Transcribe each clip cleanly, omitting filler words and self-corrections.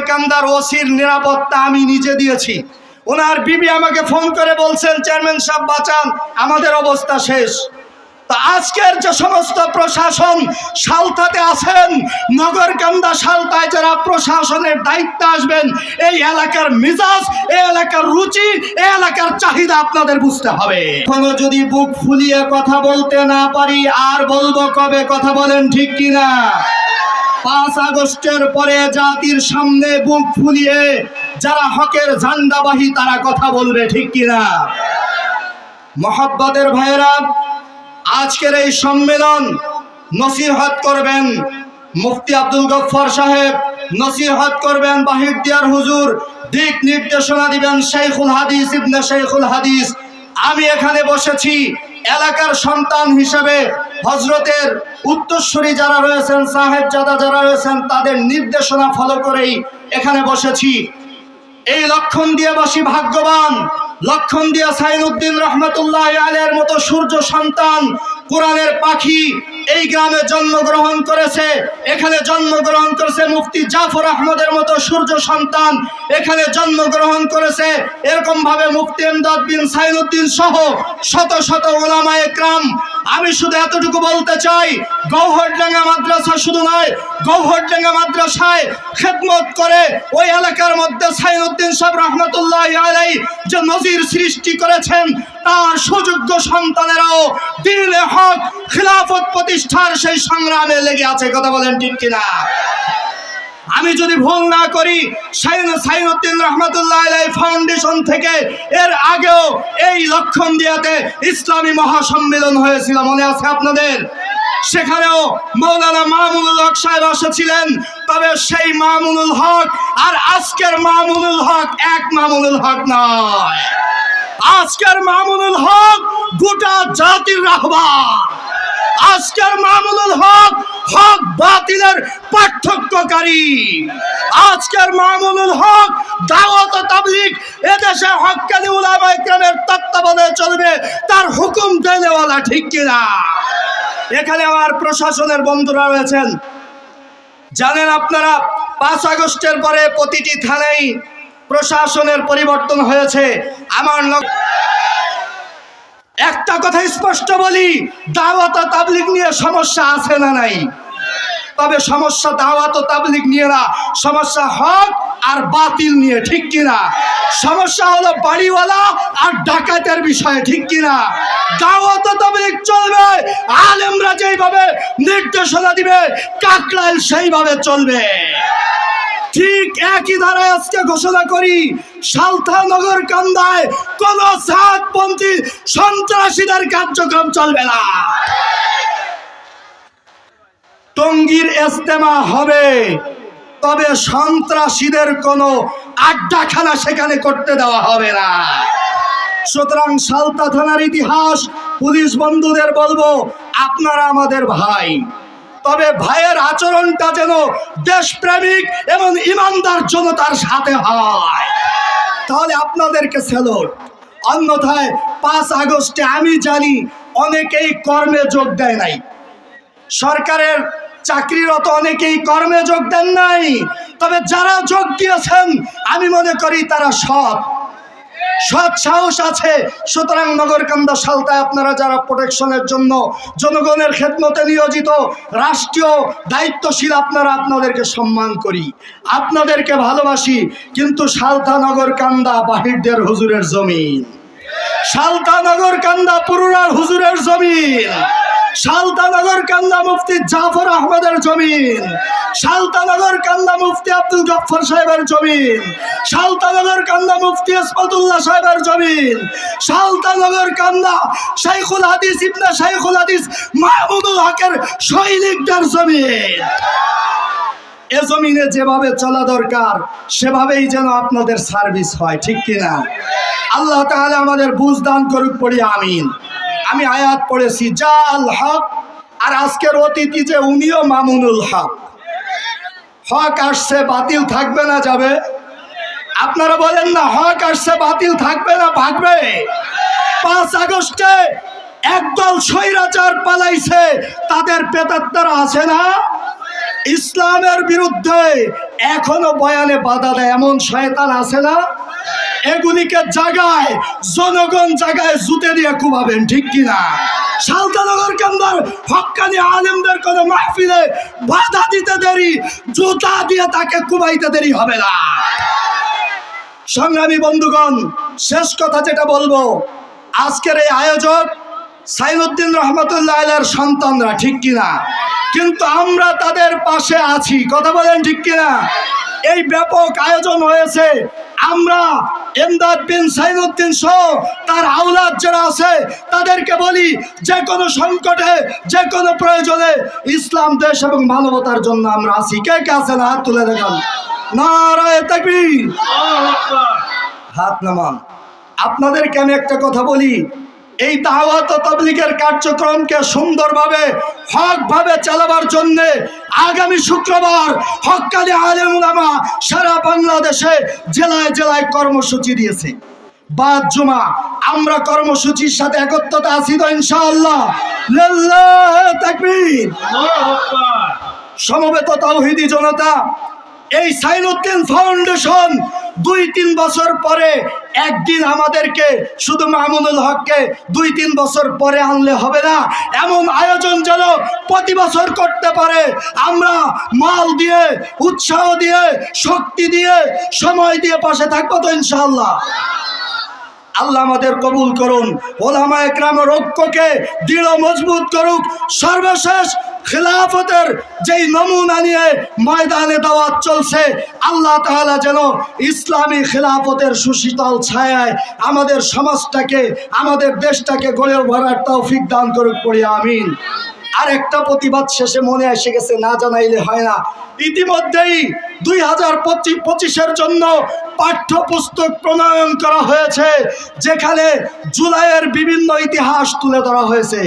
নগরকান্দার ওসির নিরাপত্তা আমি নিজে দিয়েছি। ওনার বিবি আমাকে ফোন করে বলছেন, চেয়ারম্যান সাহেব বাঁচান, আমাদের অবস্থা শেষ। তা আজকের যে সমস্ত প্রশাসন সালতাতে আছেন, নগরকান্দা সালতায় যারা প্রশাসনের দায়িত্বে আসবেন, এই এলাকার মিজাজ, এই এলাকার রুচি, এই এলাকার চাহিদা আপনাদের বুঝতে হবে। এখনো যদি বুক ফুলিয়ে কথা বলতে না পারি, আর বলবো কবে? কথা বলেন ঠিক কিনা? 5 আগস্টের পরে জাতির সামনে বুক ফুলিয়ে যারা হকের ঝান্ডাবাহী তারা কথা বলবে, ঠিক কিনা? মহব্বতের ভাইয়েরা, আজকের এই সম্মেলন নসিহত করবেন মুফতি আব্দুল গফফার সাহেব, নসিহত করবেন বাহিরদিয়ার হুজুর, দিক নির্দেশনা দিবেন শেখুল হাদিস ইবনে শেখুল হাদিস। আমি এখানে বসেছি এলাকার সন্তান হিসেবে, হজরতের উত্তরসূরি যারা রয়েছেন, সাহেবজাদা যারা রয়েছেন, তাদের নির্দেশনা ফলো করেই এখানে বসেছি। এই লক্ষণদিয়াবাসী ভাগ্যবান, লক্ষণদিয়া সাইনুদ্দিন রহমতুল্লাহ আলাইহির মতো সূর্য সন্তান, কোরআনের পাখি এই গ্রামে জন্মগ্রহণ করেছে। এখানে জন্মগ্রহণ করেছে মুফতি জাফর আহমদের মতো সূর্য সন্তান, এখানে জন্মগ্রহণ করেছে এরকম ভাবে মুফতি ইমদাদ বিন সাইনুদ্দিন সহ শত শত উলামায়ে কেরাম। আমি শুধু এতটুকু বলতে চাই, গৌহরডাঙ্গা মাদ্রাসা শুধু নয়, গৌহরডাঙ্গা মাদ্রাসায় খেদমত করে ওই এলাকার মধ্যে সাইনুদ্দিন সাহেব রহমতুল্লাহ আলাইহি যে নজির সৃষ্টি করেছেন, তার সুযোগ্য সন্তানেরাও দ্বীনে হক খিলাফত প্রতিষ্ঠার সেই সংগ্রামে লেগে আছে। কথা বলেন ঠিক কিনা? আমি যদি ভুল না করি, সাইনুদ্দিন রহমতুল্লাহ আলাইহি ফাউন্ডেশন থেকে এর আগেও এই লক্ষণদিয়াতে ইসলামী মহাসম্মেলন হয়েছিল, মনে আছে আপনাদের? সেখানেও মৌলানা মামুনুল হক সাহেব এসেছিলেন। তবে সেই মামুনুল হক আর আজকের মামুনুল হক এক মামুনুল হক নয়। আজকের মামুনুল হক গোটা জাতির রাহবার। আজকের মামুনুল হক হক বাতিলের পার্থক্যকারী। আজকের মামুনুল হক দাওয়াত ও তাবলীগ এদেশে হক্কানি উলামায়ে কেরামের তত্ত্বাবধানে চলবে, তার হুকুম দেনেওয়ালা, ঠিক কিনা? এখানে আমার প্রশাসনের বন্ধুরা রয়েছেন। জানেন আপনারা, 5 আগস্টের পরে প্রতিটি থানায় প্রশাসনের পরিবর্তন হয়েছে। আমার একটা কথা স্পষ্ট বলি, দাওয়াত ও তাবলীগ নিয়ে সমস্যা আছে না নাই? তবে সমস্যা দাওয়াত ও তাবলীগ নিয়ে না, সমস্যা হক আর বাতিল নিয়ে, ঠিক কিনা? সমস্যা হলো বাড়িওয়ালা আর ডাকাতের বিষয়ে, ঠিক কিনা? দাওয়াত ও তাবলীগ চলবে, আলেমরা যেইভাবে নির্দেশনা দিবে, কাকরাইল সেইভাবে চলবে। ঠিক একই ধারায় আজকে ঘোষণা করি, সালথা নগরকান্দায় কোন জাতপন্থী সন্ত্রাসীদের কার্যক্রম চলবে না। টঙ্গীর ইজতেমা হবে, তবে সন্ত্রাসীদের কোনো আড্ডাখানা সেখানে করতে দেওয়া হবে না। সুতরাং সালথা থানার ইতিহাস, পুলিশ বন্ধুদের বলবো, আপনারা আমাদের ভাই, তবে ভাইয়ের আচরণটা যেন দেশপ্রেমিক এবং ইমানদার জনতার সাথে হয়, তাহলে আপনাদেরকে স্যালুট। অন্যথায় 5 আগস্টে আমি জানি অনেকেই কর্মে যোগ দেয় নাই, সরকারের চাকরিরত অনেকেই কর্মে যোগ দেন নাই। তবে যারা যোগ দিয়েছেন আমি মনে করি তারা সৎ সাহস আছে। সুতরাং নগরকান্দা সালতায় আপনারা যারা প্রোটেকশনের জন্য জনগণের খেদমতে নিয়োজিত রাষ্ট্রীয় দায়িত্বশীল, আপনাদেরকে সম্মান করি, আপনাদেরকে ভালোবাসি। কিন্তু সালতা নগরকান্দা বাহিরদের হুজুরের জমিন, সালতা নগরকান্দা পুরুরার হুজুরের জমিন, সালতা নগরকান্দা মুফতি জাফর আহমদের জমিন, সালতা নগরকান্দা মুফতি আব্দুল গফফার সাহেবের জমিন, সালতা নগরকান্দা মুফতি ইসমাতুল্লাহ সাহেবের জমিন, সালতা নগরকান্দা শেখুল হাদিস ইবনে শেখুল হাদিস মাহমুদুল হকের সৈনিকদের জমিন। এ জমিনে যেভাবে চলা দরকার সেভাবেই যেন আপনাদের সার্ভিস হয়, ঠিক কিনা? আল্লাহ তাআলা আমাদের বুঝ দান করুক, পড়ি আমিন। আমি আয়াত পড়েছি, যা আল হক, আর আজকের অতিথি যে উনিও মামুনুল হক। হক আসছে, বাতিল থাকবে না যাবে? আপনারা বলেন না, হক আসছে বাতিল থাকবে না ভাগবে? 5 আগস্টে একদল স্বৈরাচার পালাইছে, তাদের প্রেতাত্মারা আছে না? ইসলামের বিরুদ্ধে এখনো বয়ানে বাধা দেয় এমন শয়তান আছে না? এগুলিকে জাগায় জনগণ জাগায় জুতে দিয়ে কুবাবেন, ঠিক কিনা? সালতানগর কেন্দ্র হক্কানি আলেমদের কোন মাহফিলে বাধা দিতে দেরি, জুতা দিয়ে তাকে কুবাইতে দেরি হবে না। সংগ্রামী বন্ধুগণ, শেষ কথা যেটা বলবো, আজকের এই আয়োজক সাইনুদ্দিন রহমতুল্লাহ আলাইহির সন্তানরা, ঠিক কিনা? কিন্তু আমরা তাদের পাশে আছি, কথা বলেন ঠিক কিনা? এই ব্যাপক আয়োজন হয়েছে, আমরা এমদাদ বিন সাইনুদ্দিন সহ তার আওলাদ যারা আছে তাদেরকে বলি, যে কোনো সংকটে যে কোনো প্রয়োজনে ইসলাম দেশ এবং মানবতার জন্য আমরা আছি। কে কে আছেন হাত তুলে দেখান। নারায়ে তাকবীর, হাত নামান। আপনাদেরকে আমি একটা কথা বলি, এই দাওয়াত ও তাবলীগের কার্যক্রমকে সুন্দরভাবে হকভাবে চালাবার জন্য আগামী শুক্রবার হক্কানি আলেম উলামা সারা বাংলাদেশে জেলায় জেলায় কর্মসূচি দিয়েছে। বাদ জুমা আমরা কর্মসূচির সাথে একত্রতা আছি তো ইনশাআল্লাহ? লিল্লাহি তাকবীর। সমবেত তাওহীদি জনতা, এই সাইনুদ্দিন ফাউন্ডেশন 2-3 বছর পরে একদিন আমাদেরকে শুধু মামুনুল হককে 2-3 বছর পরে আনলে হবে না, এমন আয়োজন যেন প্রতি বছর করতে পারে। আমরা মাল দিয়ে, উৎসাহ দিয়ে, শক্তি দিয়ে, সময় দিয়ে পাশে থাকবো তো ইনশাআল্লাহ? আল্লাহ আমাদের কবুল করুন, ওলামায়ে কেরামের ঐক্যকে দৃঢ় মজবুত করুক। সর্বশেষ খিলাফতের যেই নমুনা নিয়ে ময়দানে দাওয়াত চলছে, আল্লাহ তাআলা যেন ইসলামী খিলাফতের সুশীতল ছায়ায় আমাদের সমাজটাকে, আমাদের দেশটাকে গড়ে ভরার তৌফিক দান করুক, পড়ি আমিন। আর একটা প্রতিবাদ শেষে মনে এসে গেছে, না জানাইলে হয় না। ইতিমধ্যেই 2025-এর জন্য পাঠ্যপুস্তক প্রণয়ন করা হয়েছে, যেখানে জুলাইয়ের বিভিন্ন ইতিহাস তুলে ধরা হয়েছে।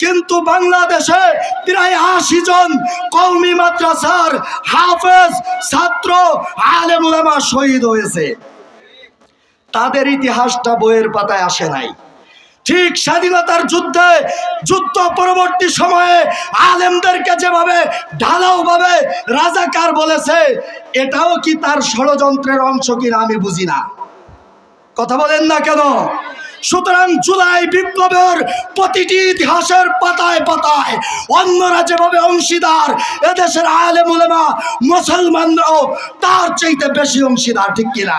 কিন্তু বাংলাদেশে প্রায় 80 জন কওমি মাদ্রাসার হাফেজ, ছাত্র, আলেম উলামা শহীদ হয়েছে। তাদের ইতিহাসটা বইয়ের পাতায় আসে নাই। ঠিক স্বাধীনতার যুদ্ধে, যুদ্ধ পরবর্তী সময়ে আলেমদেরকে যেভাবে ঢালাওভাবে রাজাকার বলেছে, এটাও কি তার ষড়যন্ত্রের অংশ কিনা আমি বুঝি না। কথা বলেন না কেন? সুতরাং জুলাই বিপ্লবের প্রতিটি ইতিহাসের পাতায় পাতায় অন্যরা যেভাবে অংশীদার, এদেশের আলেম উলামা মুসলমানরাও তার চাইতে বেশি অংশীদার, ঠিক কিনা?